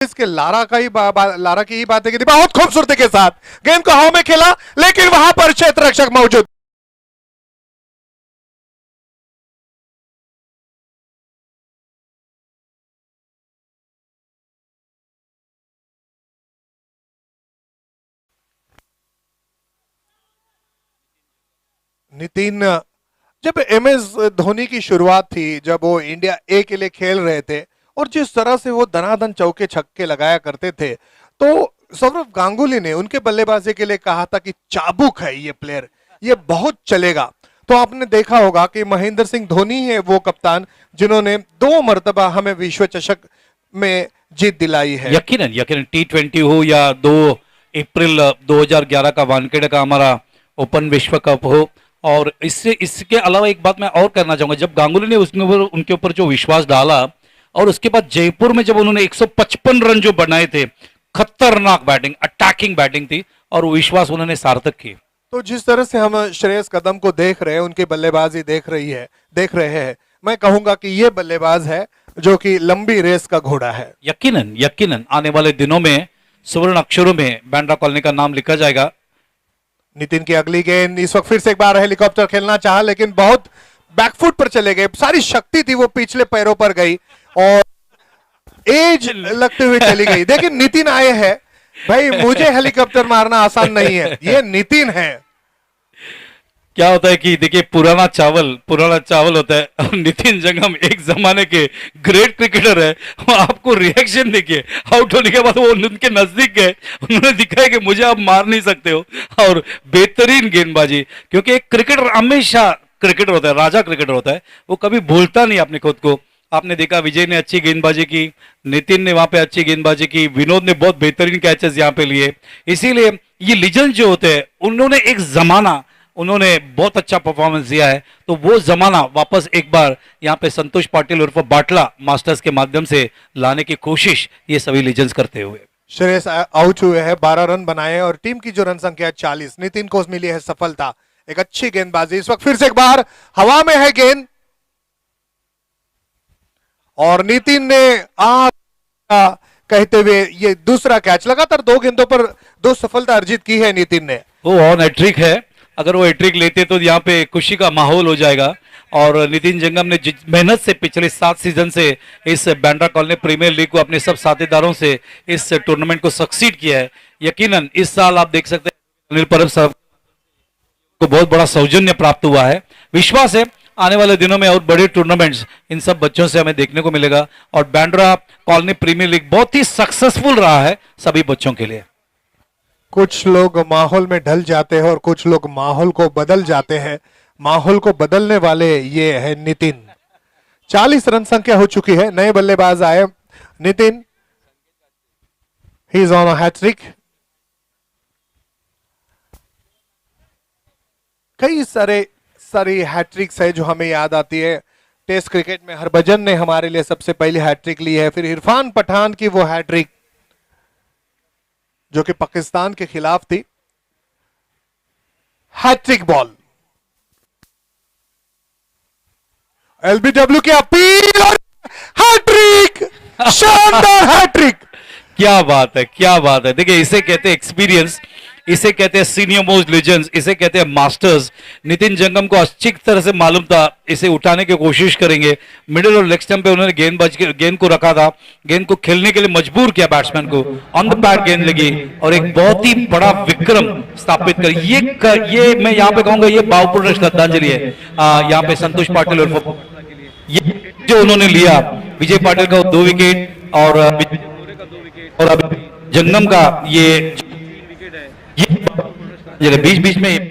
इसके लारा की ही बातें की थी, बहुत खूबसूरती के साथ गेंद को हवा में खेला, लेकिन वहां पर क्षेत्र रक्षक मौजूद। नितिन, जब एमएस धोनी की शुरुआत थी, जब वो इंडिया ए के लिए खेल रहे थे और जिस तरह से वो दनादन चौके छक्के लगाया करते थे, तो सौरव गांगुली ने उनके बल्लेबाजी के लिए कहा था कि चाबुक है ये प्लेयर, ये बहुत चलेगा। तो आपने देखा होगा कि महेंद्र सिंह धोनी है वो कप्तान जिन्होंने 2 मर्तबा हमें विश्व चषक में जीत दिलाई है। यकीनन यकीनन T20 हो या 2 अप्रैल 2011 का वानखेड़े का हमारा ओपन विश्व कप हो, और इसके अलावा एक बात मैं और करना चाहूंगा, जब गांगुली ने उनके ऊपर जो विश्वास डाला और उसके बाद जयपुर में जब उन्होंने 155 रन जो बनाए थे, खतरनाक बैटिंग, अटैकिंग बैटिंग थी, और वो विश्वास उन्होंने सार्थक की। तो जिस तरह से हम श्रेयस कदम को देख रहे हैं, उनकी बल्लेबाजी देख रहे हैं, मैं कहूंगा कि ये बल्लेबाज है जो कि लंबी रेस का घोड़ा है। यकीनन यकीनन आने वाले दिनों में सुवर्ण अक्षरों में बांद्रा कॉलोनी का नाम लिखा जाएगा। नितिन की अगली गेंद, इस वक्त फिर से एक बार हेलीकॉप्टर खेलना चाहा, लेकिन बहुत बैकफुट पर चले गए, सारी शक्ति थी वो पिछले पैरों पर गई और एज लगते हुए चली गई। लेकिन नितिन आए हैं भाई, मुझे हेलीकॉप्टर मारना आसान नहीं है, ये नितिन है। क्या होता है कि देखिए, पुराना चावल होता है, और नितिन जंगम एक जमाने के ग्रेट क्रिकेटर है। वो आपको रिएक्शन देखिए, आउट होने के बाद वो उनके नजदीक गए, उन्होंने दिखाया कि मुझे आप मार नहीं सकते हो, और बेहतरीन गेंदबाजी, क्योंकि एक क्रिकेटर हमेशा क्रिकेटर होता है, राजा क्रिकेटर होता है, वो कभी भूलता नहीं अपने खुद को। आपने देखा विजय ने अच्छी गेंदबाजी की, नितिन ने वहां पे अच्छी गेंदबाजी की, विनोद ने बहुत बेहतरीन कैचेस यहां पे लिए। इसीलिए ये लीजेंड जो होते हैं, उन्होंने बहुत अच्छा परफॉर्मेंस दिया है, तो वो जमाना वापस एक बार यहाँ पे संतोष पाटिल उर्फ बाटला मास्टर्स के माध्यम से लाने की कोशिश ये सभी लीजेंड्स करते हुए। श्रेयस आउट हुए हैं, 12 रन बनाए और टीम की जो रन संख्या 40, नितिन को मिली है सफलता। एक अच्छी गेंदबाजी, इस वक्त फिर से एक बार हवा में है गेंद और नितिन ने कहते हुए ये दूसरा कैच, लगातार 2 गेंदों पर 2 सफलता अर्जित की है नितिन ने। वो ऑन हैट्रिक है, अगर वो हैट्रिक लेते तो यहाँ पे खुशी का माहौल हो जाएगा। और नितिन जंगम ने मेहनत से पिछले 7 सीजन से इस बांद्रा कॉलोनी प्रीमियर लीग को अपने सब साथीदारों से इस टूर्नामेंट को सक्सीड किया है। यकीनन इस साल आप देख सकते हैं अनिल परब साहब को बहुत बड़ा सौजन्य प्राप्त हुआ है। विश्वास है आने वाले दिनों में और बड़े टूर्नामेंट्स इन सब बच्चों से हमें देखने को मिलेगा, और बांद्रा कॉलोनी प्रीमियर लीग बहुत ही सक्सेसफुल रहा है सभी बच्चों के लिए। कुछ लोग माहौल में ढल जाते हैं और कुछ लोग माहौल को बदल जाते हैं, माहौल को बदलने वाले ये है नितिन। 40 रन संख्या हो चुकी है, नए बल्लेबाज आए Nitin, he is on a hat-trick. कई सारी हैट्रिक्स है जो हमें याद आती है। टेस्ट क्रिकेट में हरभजन ने हमारे लिए सबसे पहले हैट्रिक ली है, फिर इरफान पठान की वो हैट्रिक जो कि पाकिस्तान के खिलाफ थी, हैट्रिक बॉल। एलबीडब्ल्यू की अपील और हैट्रिक, शानदार हैट्रिक। क्या बात है, क्या बात है। देखिए, इसे कहते हैं एक्सपीरियंस, इसे कहते हैं सीनियर मोस्ट लेजेंड्स, इसे कहते हैं मास्टर्स। नितिन जंगम को अच्छी तरह से मालूम था इसे उठाने की कोशिश करेंगे। मिडिल और लेग स्टंप पे उन्होंने गेंद को रखा था, गेंद को खेलने के लिए मजबूर किया बैट्समैन को, ऑन द पैड गेंद लगी और एक बहुत ही बड़ा विक्रम स्थापित कर ये मैं यहाँ पे कहूंगा ये भावपूर्ण श्रद्धांजलि है यहाँ पे संतोष पाटिल और ये जो उन्होंने लिया, विजय पाटिल का 2 विकेट और अभी जंगम का ये बीच बीच में